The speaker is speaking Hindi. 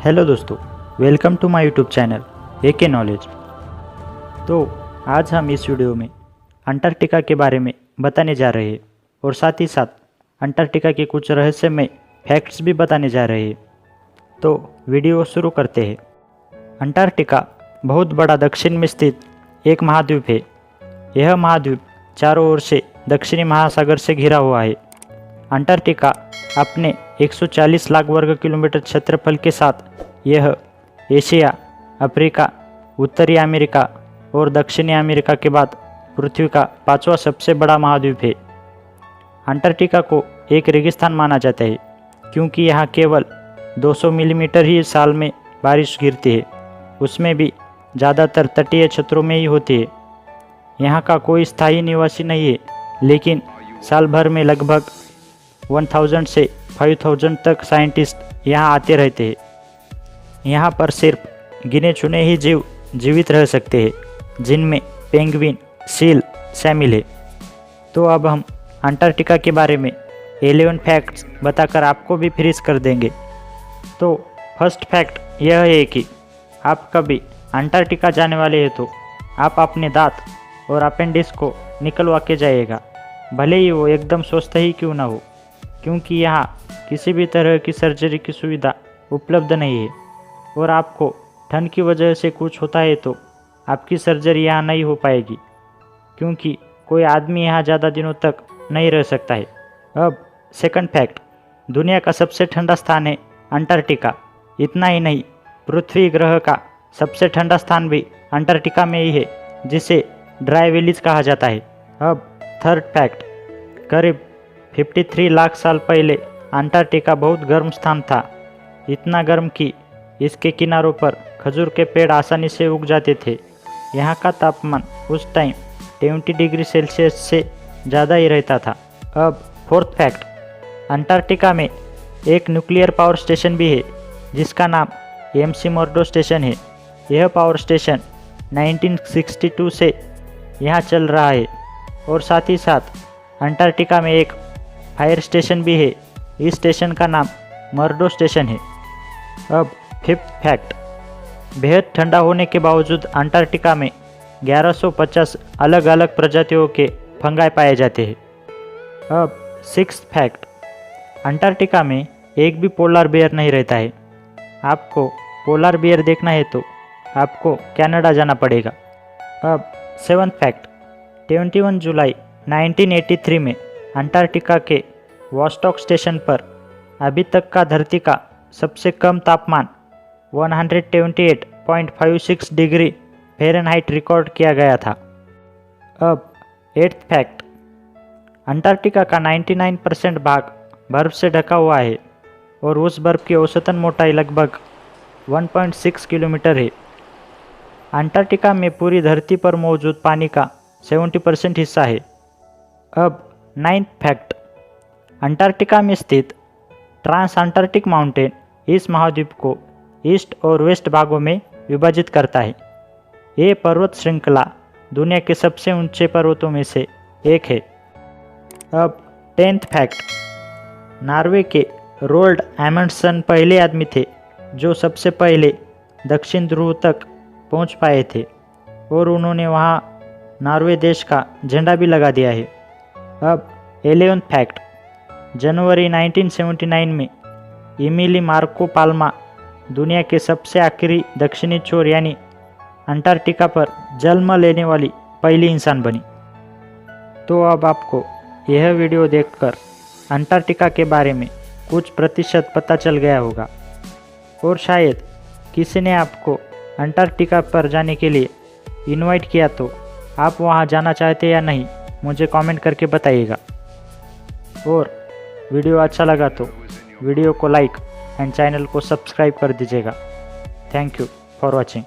हेलो दोस्तों, welcome to my YouTube channel AK knowledge. तो आज हम इस वीडियो में अंटार्कटिका के बारे में बताने जा रहे हैं और साथ ही साथ अंटार्कटिका के कुछ रहस्यमय फैक्ट्स भी बताने जा रहे हैं। तो वीडियो शुरू करते हैं। अंटार्कटिका बहुत बड़ा दक्षिण में स्थित एक महाद्वीप है। यह महाद्वीप चारों ओर से दक्षिणी महासागर से घिरा हुआ है। अंटार्कटिका अपने 140 लाख वर्ग किलोमीटर क्षेत्रफल के साथ यह एशिया, अफ्रीका, उत्तरी अमेरिका और दक्षिणी अमेरिका के बाद पृथ्वी का 5वां सबसे बड़ा महाद्वीप है। अंटार्कटिका को एक रेगिस्तान माना जाता है क्योंकि यहाँ केवल 200 मिलीमीटर ही साल में बारिश गिरती है, उसमें भी ज़्यादातर तटीय क्षेत्रों में ही होती है। यहाँ का कोई स्थायी निवासी नहीं है, लेकिन साल भर में लगभग 1000 से 5000 तक साइंटिस्ट यहाँ आते रहते हैं। यहाँ पर सिर्फ गिने चुने ही जीव जीवित रह सकते हैं, जिनमें पेंगुइन, सील शामिल है। तो अब हम अंटार्कटिका के बारे में 11 फैक्ट्स बताकर आपको भी फ्रीज कर देंगे। तो फर्स्ट फैक्ट यह है कि आप कभी अंटार्कटिका जाने वाले हैं तो आप अपने दांत और अपेंडिक्स को निकलवा के जाइएगा, भले ही वो एकदम स्वस्थ ही क्यों ना हो, क्योंकि यहाँ किसी भी तरह की सर्जरी की सुविधा उपलब्ध नहीं है। और आपको ठंड की वजह से कुछ होता है तो आपकी सर्जरी यहाँ नहीं हो पाएगी, क्योंकि कोई आदमी यहाँ ज़्यादा दिनों तक नहीं रह सकता है। अब सेकंड फैक्ट, दुनिया का सबसे ठंडा स्थान है अंटार्कटिका। इतना ही नहीं, पृथ्वी ग्रह का सबसे ठंडा स्थान भी अंटार्कटिका में ही है, जिसे ड्राई विलेज कहा जाता है। अब थर्ड फैक्ट, करीब 53 लाख साल पहले अंटार्कटिका बहुत गर्म स्थान था। इतना गर्म कि इसके किनारों पर खजूर के पेड़ आसानी से उग जाते थे। यहाँ का तापमान उस टाइम 20 डिग्री सेल्सियस से ज़्यादा ही रहता था। अब फोर्थ फैक्ट, अंटार्कटिका में एक न्यूक्लियर पावर स्टेशन भी है, जिसका नाम एमसी मर्डो स्टेशन है। यह पावर स्टेशन 1962 से यहाँ चल रहा है। और साथ ही साथ अंटार्कटिका में एक फायर स्टेशन भी है। इस स्टेशन का नाम मर्डो स्टेशन है। अब फिफ्थ फैक्ट, बेहद ठंडा होने के बावजूद अंटार्कटिका में 1150 अलग अलग प्रजातियों के फंगाई पाए जाते हैं। अब सिक्स्थ फैक्ट, अंटार्कटिका में एक भी पोलर बेयर नहीं रहता है। आपको पोलर बेयर देखना है तो आपको कनाडा जाना पड़ेगा। अब सेवन्थ फैक्ट, 21 जुलाई 1983 में अंटार्कटिका के वॉस्टॉक स्टेशन पर अभी तक का धरती का सबसे कम तापमान 128.56 डिग्री फ़ारेनहाइट रिकॉर्ड किया गया था। अब एट्थ फैक्ट, अंटार्कटिका का 99% भाग बर्फ़ से ढका हुआ है और उस बर्फ़ की औसतन मोटाई लगभग 1.6 किलोमीटर है। अंटार्कटिका में पूरी धरती पर मौजूद पानी का 70% हिस्सा है। अब नाइन्थ फैक्ट, अंटार्कटिका में स्थित ट्रांस अंटार्कटिक माउंटेन इस महाद्वीप को ईस्ट और वेस्ट भागों में विभाजित करता है। ये पर्वत श्रृंखला दुनिया के सबसे ऊंचे पर्वतों में से एक है। अब 10th फैक्ट, नॉर्वे के रोल्ड एमंडसन पहले आदमी थे जो सबसे पहले दक्षिण ध्रुव तक पहुंच पाए थे, और उन्होंने वहां नॉर्वे देश का झंडा भी लगा दिया है। अब 11th फैक्ट, जनवरी 1979 में इमिली मार्को पाल्मा दुनिया के सबसे आखिरी दक्षिणी छोर यानी अंटार्कटिका पर जन्म लेने वाली पहली इंसान बनी। तो अब आपको यह वीडियो देखकर अंटार्कटिका के बारे में कुछ प्रतिशत पता चल गया होगा, और शायद किसी ने आपको अंटार्कटिका पर जाने के लिए इनवाइट किया तो आप वहां जाना चाहते या नहीं, मुझे कमेंट करके बताइएगा। और वीडियो अच्छा लगा तो वीडियो को लाइक एंड चैनल को सब्सक्राइब कर दीजिएगा। Thank you for watching.